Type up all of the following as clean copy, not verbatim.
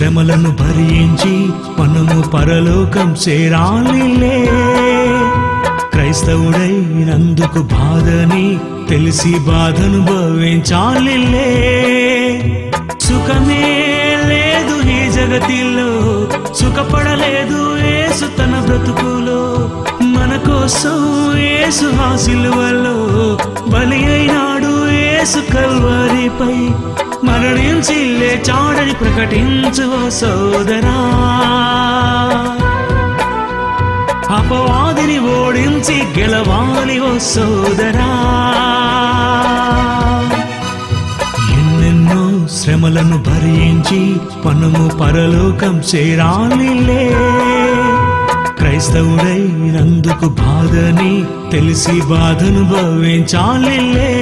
శ్రమలను భరించి మనము పరలోకం చేరాలిలే. క్రైస్తవుడైనందుకు బాధని తెలిసి బాధనుభవించాలిలే. సుఖమే లేదు ఈ జగతిలో, సుఖపడలేదు యేసు తన బ్రతుకులో. మన కోసం యేసు ఆ సిలువలో బలి అయినాడు. యేసు కల్వరిపై మరణించి లేచాడని ప్రకటించు ఓ సోదరా. అపవాదిని ఓడించి గెలవాలి ఓ సోదరా. ఎన్నెన్నో శ్రమలను భరించి మనము పరలోకం చేరాలిలే. క్రైస్తవుడైనందుకు బాధని తెలిసి బాధనుభవించాలిలే.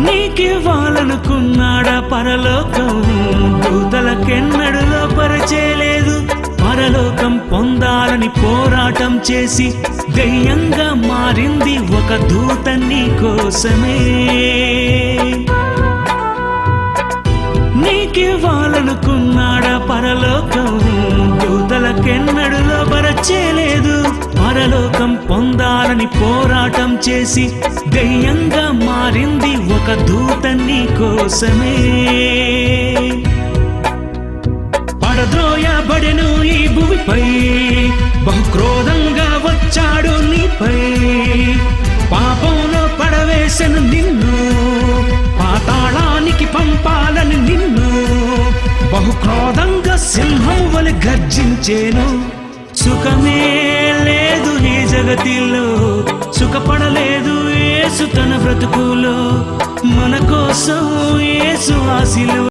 నీకివ్వాలనుకున్నాడా పరలోకం, దూతలకెన్నడూ లోపరచేయలేదు. పరలోకం పొందాలని పోరాటం చేసి దయ్యంగా మారింది ఒక దూత నీ కోసమే. నీకివ్వాలనుకున్నాడా పరలోకం, దూతలకెన్నడూ లోపరచేయలేదు. పరలోకం పొందాలని పోరాటం చేసి దయ్యంగా మారింది ఒక దూత నీ కోసమే. పడద్రోయబడెను ఈ భూమిపై, బహుక్రోధంగా వచ్చాడు నీపై. పాపంలో పడవేసెను నిన్ను, పాతాళానికి పంపాలని నిన్ను. బహుక్రోధంగా సింహం వలె గర్జించేను. సుఖమే లేదు ఈ జగతిలో, సుఖపడలేదు యేసు తన బ్రతుకులో. మన కోసం యేసు ఆ సిలువ